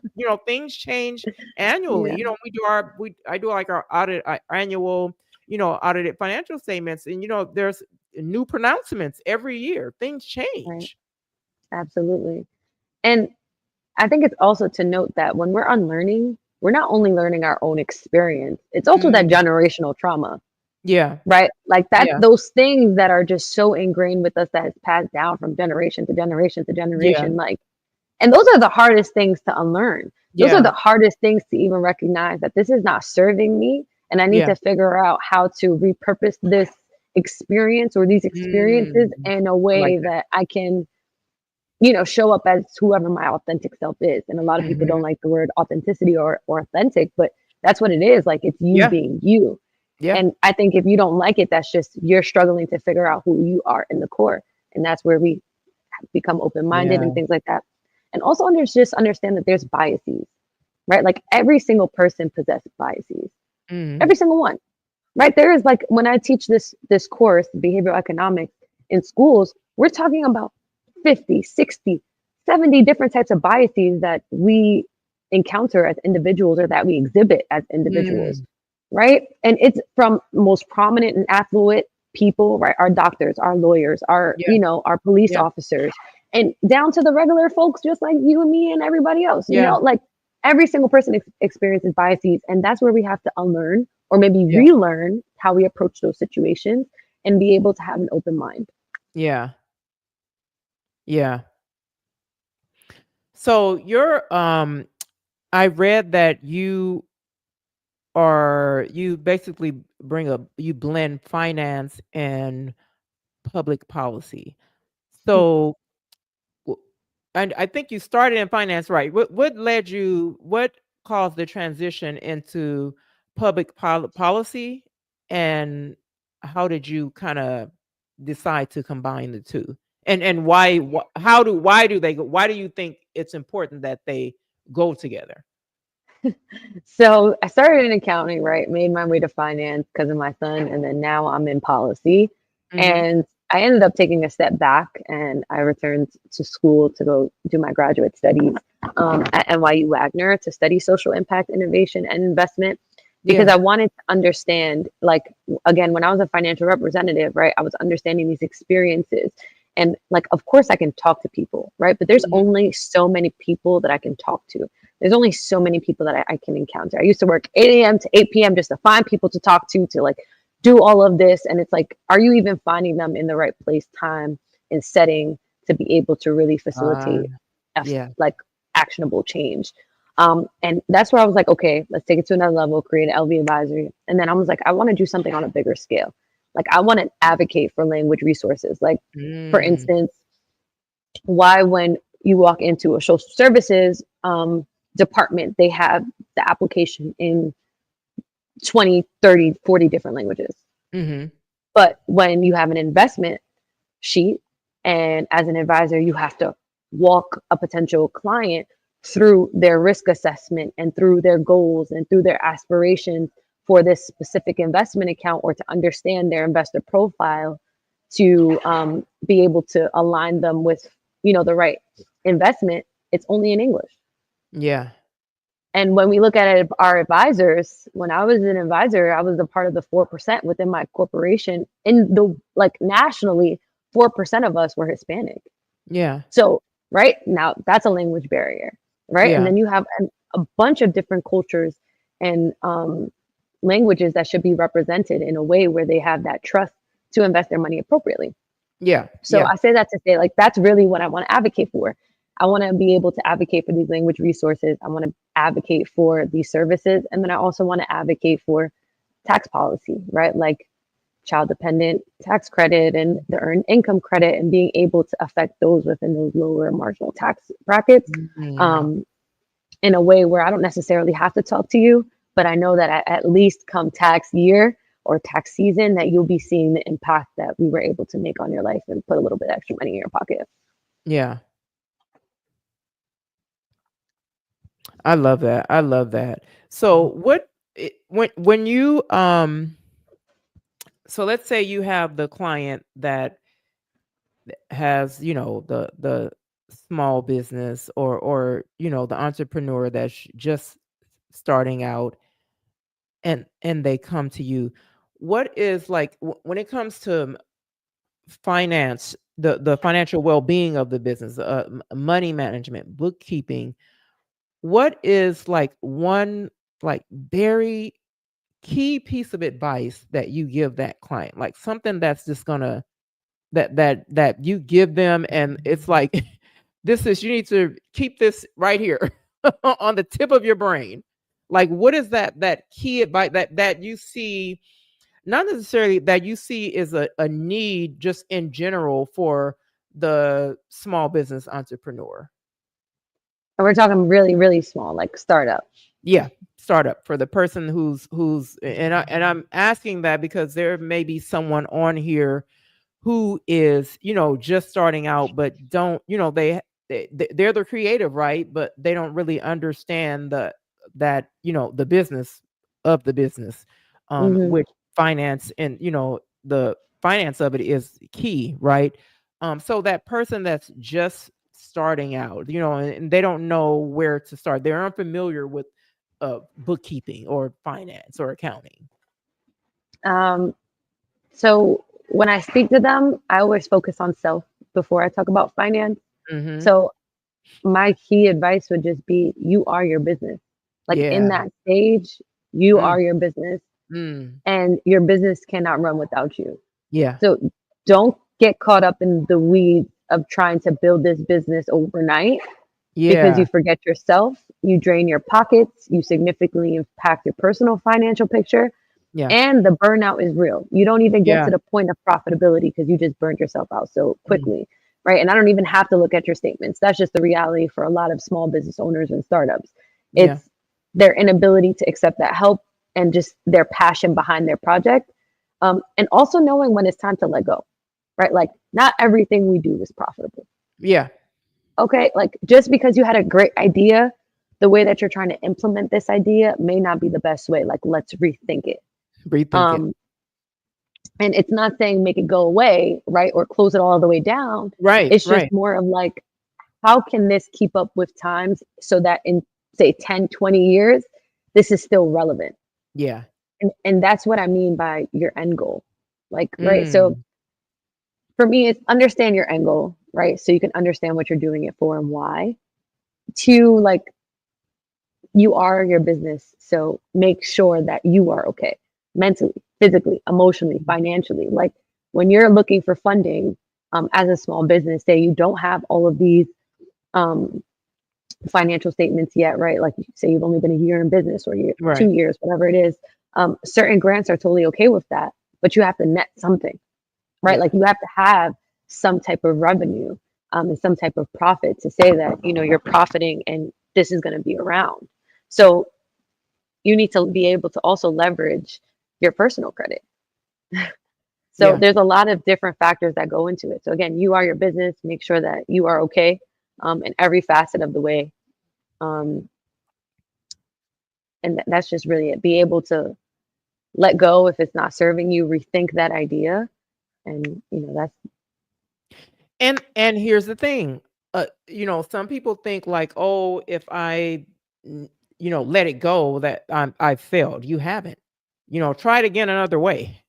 things change annually. Yeah. We do I do like our audit, annual, audited financial statements, and there's new pronouncements every year. Things Right. change. Absolutely. And I think it's also to note that when we're unlearning, we're not only learning our own experience, it's also that Mm, generational trauma, yeah, right? Like that, yeah, those things that are just so ingrained with us that has passed down from generation to generation to yeah, generation. Like, and those are the hardest things to unlearn. Those are yeah, the hardest things to even recognize that this is not serving me. And I need yeah. to figure out how to repurpose this experience or these experiences Mm, in a I like way that. that I can, show up as whoever my authentic self is. And a lot of people Hmm. don't like the word authenticity or authentic, but that's what it is. Like it's you Yeah, being you. yeah, And I think if you don't like it, that's just you're struggling to figure out who you are in the core. And that's where we become open minded yeah. and things like that. And also just understand that there's biases, right? Like every single person possesses biases, Mm, every single one, right? There is like when I teach this course, behavioral economics in schools, we're talking about 50, 60, 70 different types of biases that we encounter as individuals or that we exhibit as individuals, mm, right? And it's from most prominent and affluent people, right? Our doctors, our lawyers, our, yeah, our police yeah, officers, and down to the regular folks, just like you and me and everybody else, yeah, like every single person experiences biases. And that's where we have to unlearn or maybe yeah, relearn how we approach those situations and be able to have an open mind. yeah, yeah. So I read that you basically you blend finance and public policy. So, w- and I think you started in finance, right? What caused the transition into policy, and how did you kind of decide to combine the two? And why do you think it's important that they go together? So I started in accounting, right? Made my way to finance because of my son, and then now I'm in policy. Mhm. And I ended up taking a step back, and I returned to school to go do my graduate studies at NYU Wagner to study social impact, innovation, and investment because Yeah. I wanted to understand, like, again, when I was a financial representative, right, I was understanding these experiences. And, like, of course, I can talk to people, right? But there's Mhm. only so many people that I can talk to. There's only so many people that I can encounter. I used to work 8 a.m. to 8 p.m. just to find people to talk to like do all of this. And it's like, are you even finding them in the right place, time, and setting to be able to really Uh, facilitate yeah. like actionable change? And that's where I was like, okay, let's take it to another level, create an LV advisory. And then I was like, I want to do something on a bigger scale. Like I want to advocate for language resources. Like, for Mm. instance, why when you walk into a social services department, they have the application in 20, 30, 40 different languages. Mhm. But when you have an investment sheet and as an advisor, you have to walk a potential client through their risk assessment and through their goals and through their aspirations for this specific investment account or to understand their investor profile to be able to align them with the right investment. It's only in English. Yeah. And when we look at it, our advisors, when I was an advisor, I was a part of the 4% within my corporation. In the like nationally, 4% of us were Hispanic. Yeah. So, right now, that's a language barrier, right? And Yeah. then you have a bunch of different cultures and languages that should be represented in a way where they have that trust to invest their money appropriately. Yeah. So Yeah. I say that to say, like, that's really what I want to advocate for. I want to be able to advocate for these language resources. I want to advocate for these services. And then I also want to advocate for tax policy, right? Like child dependent tax credit and the earned income credit and being able to affect those within those lower marginal tax brackets Mhm. um, in a way where I don't necessarily have to talk to you, but I know that at least come tax year or tax season that you'll be seeing the impact that we were able to make on your life and put a little bit extra money in your pocket. Yeah. I love that. I love that. So when you so let's say you have the client that has, the small business, or the entrepreneur that's just starting out, and they come to you. What is, like, when it comes to finance, the financial well-being of the business, money management, bookkeeping, what is, like, one, like, very key piece of advice that you give that client, like something that's just gonna, that you give them, and it's like, this is, you need to keep this right here on the tip of your brain. Like, what is that key advice that you see, not necessarily that you see is a need just in general for the small business entrepreneur? And we're talking really, really small, like startup. Yeah, startup, for the person who's, and I'm asking that because there may be someone on here who is, just starting out, but don't, they're the creative, right? But they don't really understand the business of the business, Hmm. which finance, and the finance of it is key, right? So that person that's just starting out, and they don't know where to start, they're unfamiliar with bookkeeping or finance or accounting. Um, so when I speak to them, I always focus on self before I talk about finance. Mm-hmm. So my key advice would just be you are your business. Like in Yeah. that stage, you Mm, are your business mm. and your business cannot run without you. Yeah. So don't get caught up in the weeds of trying to build this business overnight because you Yeah. forget yourself, you drain your pockets, you significantly impact your personal financial picture, Yeah. and the burnout is real. You don't even get Yeah. to the point of profitability because you just burned yourself out so Mm. quickly, right? And I don't even have to look at your statements. That's just the reality for a lot of small business owners and startups. Yeah. It's their inability to accept that help and just their passion behind their project. And also knowing when it's time to let go, right? Like, not everything we do is profitable. Yeah. Okay. Like, just because you had a great idea, the way that you're trying to implement this idea may not be the best way. Like, let's rethink it. Rethink it. Um, and it's not saying make it go away, right? Or close it all the way down. Right. It's just Right. more of like, how can this keep up with times so that in, say, 10, 20 years, this is still relevant? Yeah. And that's what I mean by your end goal. Like, right. So Mm. for me, it's understand your end goal, right? So you can understand what you're doing it for and why. Two, like, you are your business. So make sure that you are okay mentally, physically, emotionally, financially. Like when you're looking for funding as a small business, say you don't have all of these um, financial statements yet, right? Like you say you've only been a year in business or year, Right. 2 years, whatever it is. Certain grants are totally okay with that, but you have to net something, right? Yeah. Like you have to have some type of revenue and some type of profit to say that, you're profiting and this is going to be around. So you need to be able to also leverage your personal credit. So Yeah. there's a lot of different factors that go into it. So again, you are your business. Make sure that you are okay in every facet of the way. Um, and that's just really it. Be able to let go if it's not serving you, rethink that idea. And, that's And here's the thing. Some people think, like, oh, if I, let it go, that I failed. You haven't. Try it again another way.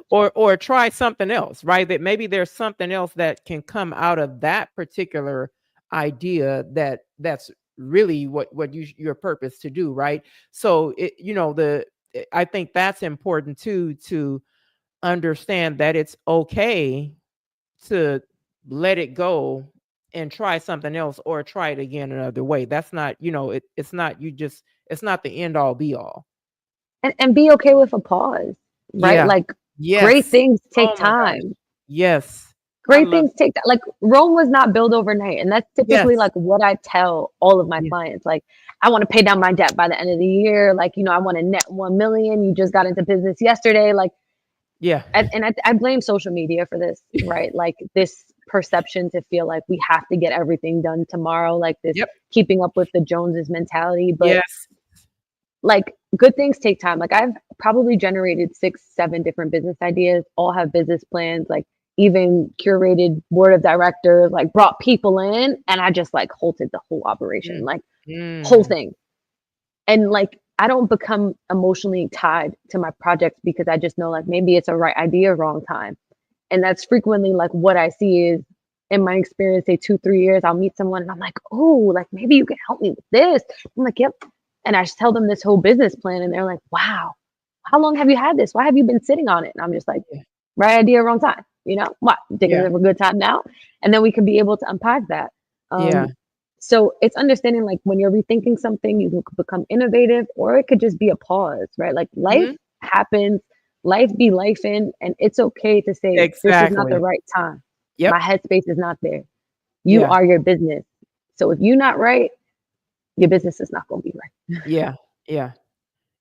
Or try something else, right? That maybe there's something else that can come out of that particular idea, that's really what your purpose to do, right? So I think that's important too, to understand that it's okay to let it go and try something else, or try it again another way. That's not, it's not, it's not the end all be all. and be okay with a pause, right? Yeah. Like great Yes. things take Oh my gosh. time. Yes. I Great love. things take like Rome was not built overnight, and that's typically Yes. like what I tell all of my Yeah. clients. Like, I want to pay down my debt by the end of the year. Like, I want to net 1 million. You just got into business yesterday. Like, Yeah. and I blame social media for this, right? Like this perception to feel like we have to get everything done tomorrow, like this Yep. keeping up with the Joneses mentality. But Yes. like good things take time. Like I've probably generated 6, 7 different business ideas, all have business plans, like even curated board of directors, like brought people in, and I just like halted the whole operation, Mm. like whole Mm. thing. And like I don't become emotionally tied to my projects because I just know like maybe it's a right idea, wrong time. And that's frequently like what I see is in my experience, say 2, 3 years, I'll meet someone and I'm like, oh, like maybe you can help me with this. I'm like, yep. And I just tell them this whole business plan and they're like, wow, how long have you had this? Why have you been sitting on it? And I'm just like, Yeah. right idea, wrong time. What? Thinking Yeah. of a good time now? And then we can be able to unpack that. Yeah. So it's understanding like when you're rethinking something, you can become innovative, or it could just be a pause, right? Like life Mhm. happens, life be life in, and it's okay to say, this is not the Exactly. right time. Yep. My headspace is not there. You Yeah. are your business. So if you're not right, your business is not going to be right. Yeah. Yeah.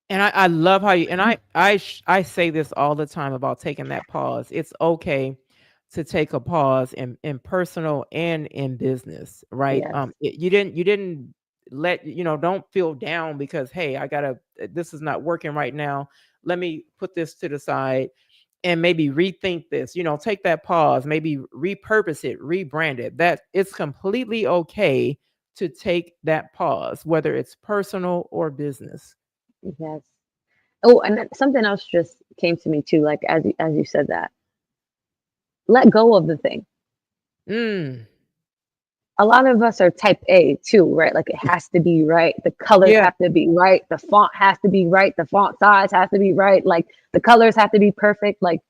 And I love how you and I say this all the time about taking that pause. It's okay to take a pause in personal and in business, right? Yes, You didn't let don't feel down because hey, I gotta this is not working right now. Let me put this to the side and maybe rethink this. Take that pause, maybe repurpose it, rebrand it. That it's completely okay to take that pause, whether it's personal or business. yes. Oh, and then something else just came to me too, like as you said that. Let go of the thing. Mm. A lot of us are type A too, right? Like it has to be right. The colors Yeah. have to be right. The font has to be right. The font size has to be right. Like the colors have to be perfect. Like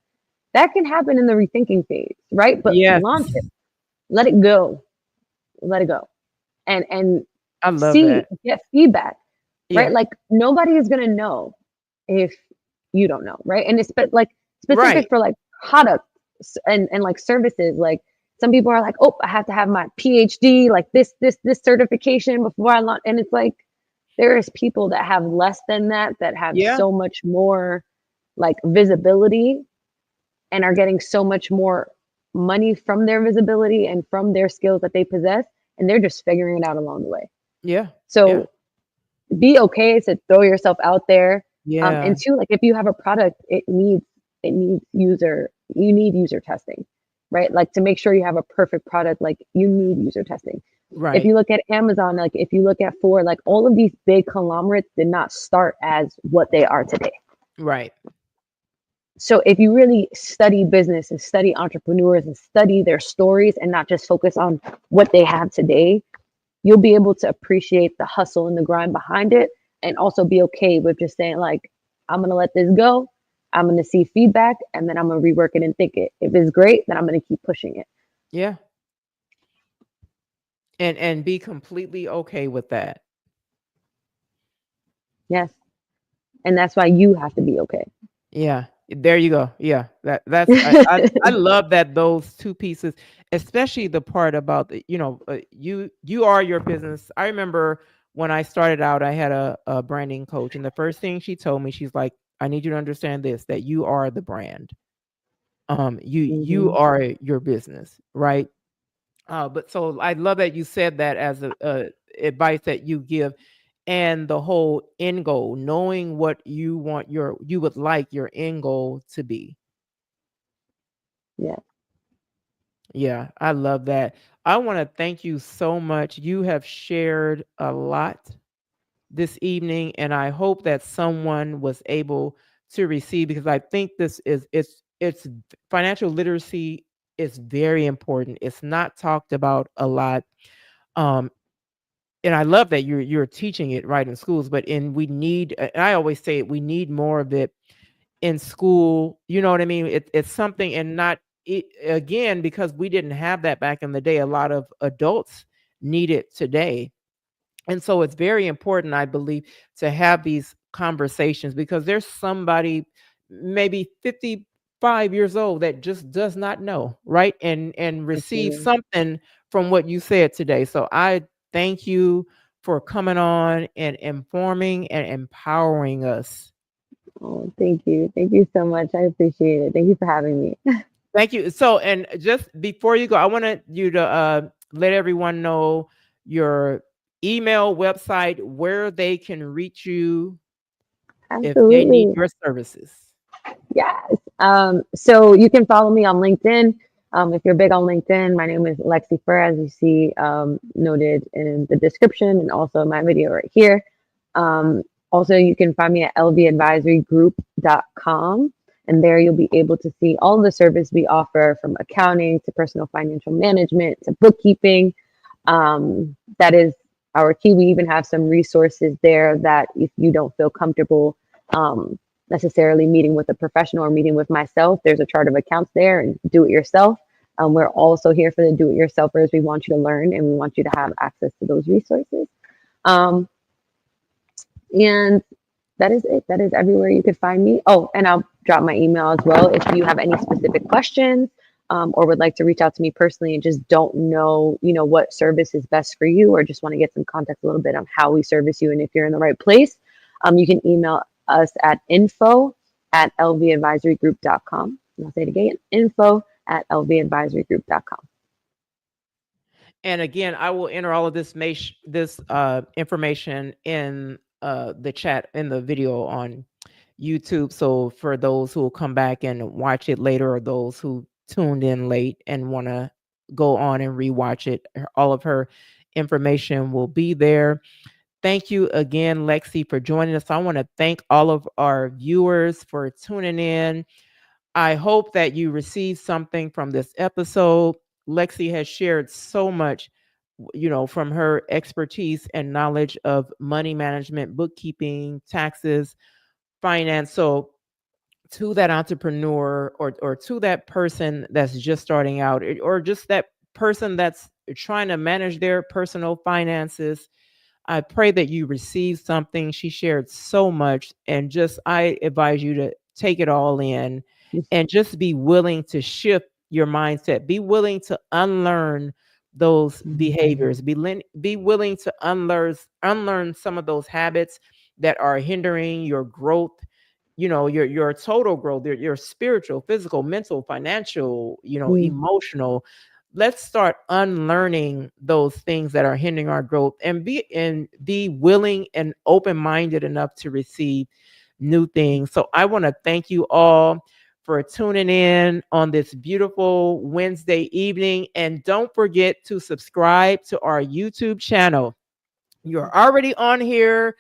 that can happen in the rethinking phase, right? But Yes. launch it. Let it go. Let it go. And I love that. get feedback, right? Yeah. Like nobody is gonna know if you don't know, right? And it's like Right. specific for like products and like services. Like some people are like, oh, I have to have my PhD, like this certification before I launch. And it's like there is people that have less than that that have Yeah. so much more like visibility and are getting so much more money from their visibility and from their skills that they possess, and they're just figuring it out along the way. Yeah. Yeah. So be okay to throw yourself out there. Yeah. And two, like if you have a product, it needs you need user testing, right? Like to make sure you have a perfect product, like you need user testing. If Right. you look at Amazon, like if you look at Ford, like all of these big conglomerates did not start as what they are today. Right. So if you really study business and study entrepreneurs and study their stories and not just focus on what they have today, you'll be able to appreciate the hustle and the grind behind it and also be okay with just saying like, I'm going to let this go. I'm going to see feedback and then I'm going to rework it and think it. If it's great, then I'm going to keep pushing it. Yeah. And be completely okay with that. Yes. And that's why you have to be okay. Yeah. There you go. Yeah. I love that those two pieces, especially the part about you are your business. I remember when I started out, I had a branding coach, and the first thing she told me, she's like, I need you to understand this, that you are the brand. You Hmm. are your business, right? But so I love that you said that as a advice that you give, and the whole end goal, knowing what you would like your end goal to be. Yeah. Yeah, I love that. I want to thank you so much. You have shared a lot this evening, and I hope that someone was able to receive, because I think this is it's financial literacy is very important. It's not talked about a lot. Um, and I love that you're teaching it right in schools, but in we need and I always say it, we need more of it in school. You know what I mean? It's something, and not it, again, because we didn't have that back in the day. A lot of adults need it today. And so it's very important, I believe, to have these conversations, because there's somebody maybe 50 5 years old that just does not know, right? And receive Absolutely. something from what you said today. So I thank you for coming on and informing and empowering us. Oh, thank you. Thank you so much. I appreciate it. Thank you for having me. Thank you. So, and just before you go, I wanted you to let everyone know your email, website, where they can reach you if they need Absolutely. your services. Yes. So you can follow me on LinkedIn. If you're big on LinkedIn, my name is Lexi Fur, as you see noted in the description and also my video right here. Um, Also, you can find me at lvadvisorygroup.com. And there you'll be able to see all the service we offer from accounting to personal financial management to bookkeeping. That is our key. We even have some resources there that if you don't feel comfortable um, necessarily meeting with a professional or meeting with myself, there's a chart of accounts there and do it yourself. We're also here for the do it yourselfers. We want you to learn and we want you to have access to those resources. Um, and that is it. That is everywhere you could find me. Oh, and I'll drop my email as well if you have any specific questions or would like to reach out to me personally and just don't know, what service is best for you or just want to get some context a little bit on how we service you and if you're in the right place. You can email us at info@lvadvisorygroup.com. And I'll say it again, info@lvadvisorygroup.com. And again, I will enter all of this information in the chat in the video on YouTube. So for those who will come back and watch it later, or those who tuned in late and want to go on and rewatch it, all of her information will be there. Thank you again, Lexi, for joining us. I want to thank all of our viewers for tuning in. I hope that you received something from this episode. Lexi has shared so much, from her expertise and knowledge of money management, bookkeeping, taxes, finance. So, to that entrepreneur, or to that person that's just starting out, or just that person that's trying to manage their personal finances, I pray that you receive something. She shared so much, and just I advise you to take it all in and just be willing to shift your mindset. Be willing to unlearn those Mhm. behaviors. Be willing to unlearn some of those habits that are hindering your growth, your total growth, your spiritual, physical, mental, financial, Mm, emotional. Let's start unlearning those things that are hindering our growth, and be willing and open-minded enough to receive new things. So I want to thank you all for tuning in on this beautiful Wednesday evening, and don't forget to subscribe to our YouTube channel. You're already on here.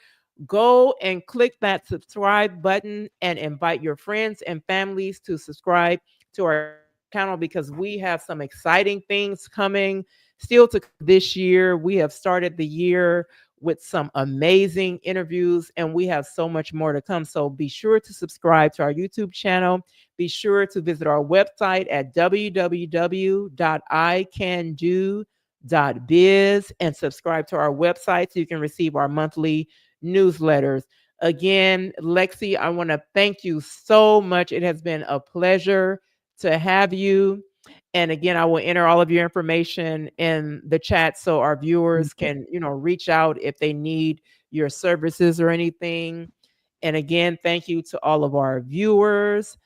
Go and click that subscribe button and invite your friends and families to subscribe to our channel, because we have some exciting things coming still to come this year. We have started the year with some amazing interviews, and we have so much more to come. So be sure to subscribe to our YouTube channel. Be sure to visit our website at www.icando.biz and subscribe to our website so you can receive our monthly newsletters. Again, Lexi, I want to thank you so much. It has been a pleasure to have you. And again, I will enter all of your information in the chat so our viewers mhm. can, reach out if they need your services or anything. And again, thank you to all of our viewers.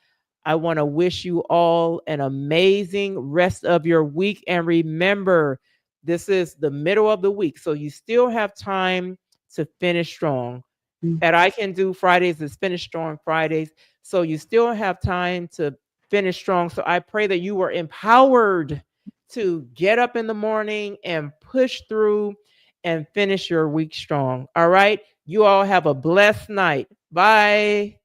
I want to wish you all an amazing rest of your week. And remember, this is the middle of the week, so you still have time to finish strong. Mm. At I Can Do Fridays is Finish Strong Fridays. So you still have time to finish strong. So I pray that you were empowered to get up in the morning and push through and finish your week strong. All right. You all have a blessed night. Bye.